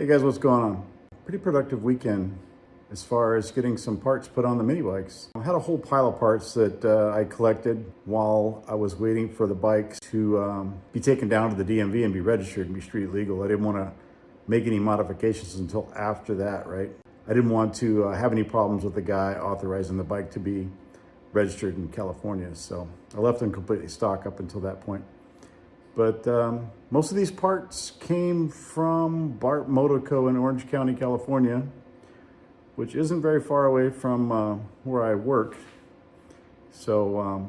Hey guys, what's going on? Pretty productive weekend as far as getting some parts put on the mini bikes. I had a whole pile of parts that I collected while I was waiting for the bikes to be taken down to the DMV and be registered and be street legal. I didn't want to make any modifications until after that, right? I didn't want to have any problems with the guy authorizing the bike to be registered in California, so I left them completely stock up until that point. But most of these parts came from Bart Motoco in Orange County, California, which isn't very far away from where I work. So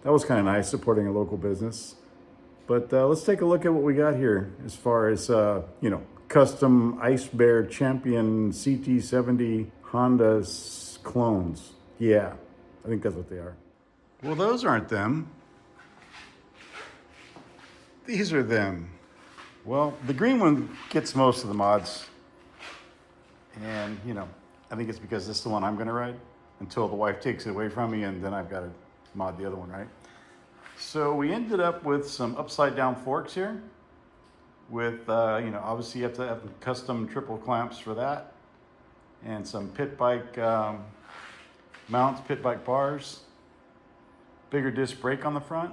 that was kind of nice, supporting a local business. But let's take a look at what we got here as far as, custom Ice Bear Champion CT70 Honda clones. Yeah, I think that's what they are. Well, those aren't them. These are them. Well, the green one gets most of the mods. And, I think it's because this is the one I'm gonna ride until the wife takes it away from me, and then I've got to mod the other one, right? So we ended up with some upside down forks here with, obviously you have to have custom triple clamps for that, and some pit bike mounts, pit bike bars, bigger disc brake on the front.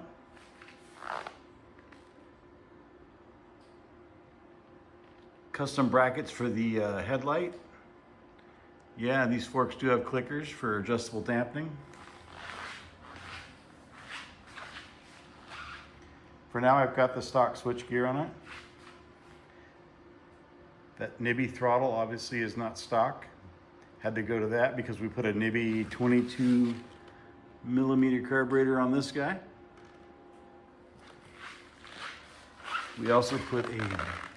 Custom brackets for the headlight. Yeah, these forks do have clickers for adjustable dampening. For now, I've got the stock switch gear on it. That Nibby throttle obviously is not stock. Had to go to that because we put a Nibby 22 millimeter carburetor on this guy. We also put a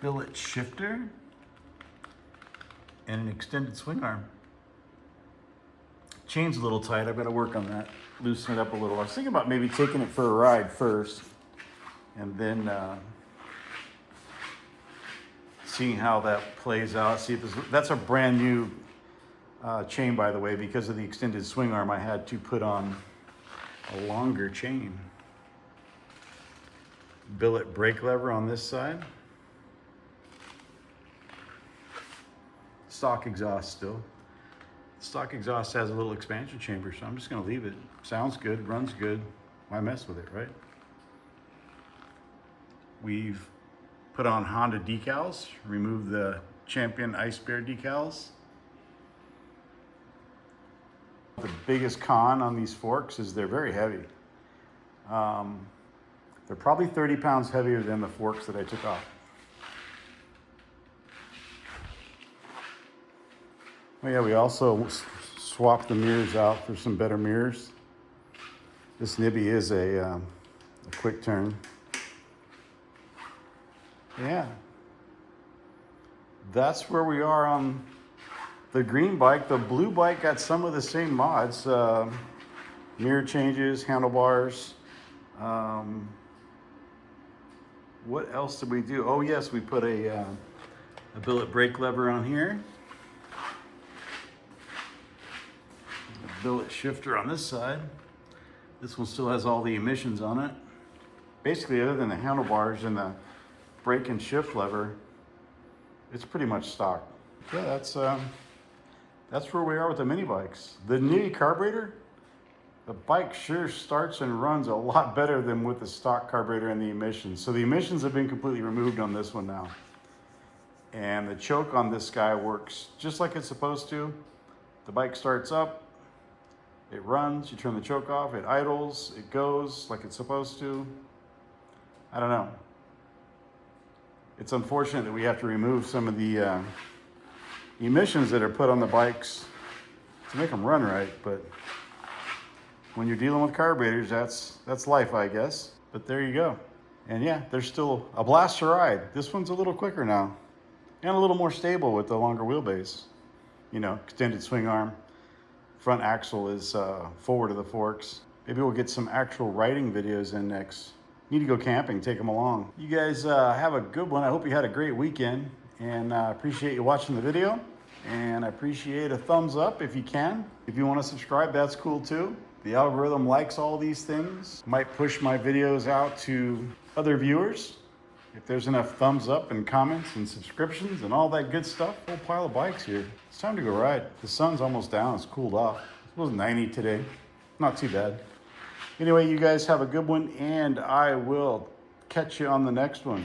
billet shifter and an extended swing arm. Chain's a little tight, I've got to work on that, loosen it up a little. I was thinking about maybe taking it for a ride first and then seeing how that plays out. See if that's a brand new chain, by the way. Because of the extended swing arm, I had to put on a longer chain. Billet brake lever on this side. Stock exhaust still. Stock exhaust has a little expansion chamber, so I'm just gonna leave it. Sounds good, runs good. Why mess with it, right? We've put on Honda decals, removed the Champion Ice Bear decals. The biggest con on these forks is they're very heavy. They're probably 30 pounds heavier than the forks that I took off. Oh yeah, we also swapped the mirrors out for some better mirrors. This Nibby is a quick turn. Yeah, that's where we are on the green bike. The blue bike got some of the same mods, mirror changes, handlebars. What else did we do? Oh yes, we put a billet brake lever on here. A billet shifter on this side. This one still has all the emissions on it. Basically, other than the handlebars and the brake and shift lever, it's pretty much stock. Yeah, that's where we are with the mini bikes. The Nibby carburetor, the bike sure starts and runs a lot better than with the stock carburetor and the emissions. So the emissions have been completely removed on this one now. And the choke on this guy works just like it's supposed to. The bike starts up, it runs, you turn the choke off, it idles, it goes like it's supposed to. I don't know. It's unfortunate that we have to remove some of the emissions that are put on the bikes to make them run right, but when you're dealing with carburetors, that's life, I guess. But there you go. And yeah, there's still a blast to ride. This one's a little quicker now and a little more stable with the longer wheelbase. Extended swing arm. Front axle is forward of the forks. Maybe we'll get some actual riding videos in next. Need to go camping, take them along. You guys have a good one. I hope you had a great weekend, and I appreciate you watching the video. And I appreciate a thumbs up if you can. If you want to subscribe, that's cool too. The algorithm likes all these things. Might push my videos out to other viewers. If there's enough thumbs up and comments and subscriptions and all that good stuff, whole pile of bikes here. It's time to go ride. The sun's almost down. It's cooled off. It was 90 today. Not too bad. Anyway, you guys have a good one, and I will catch you on the next one.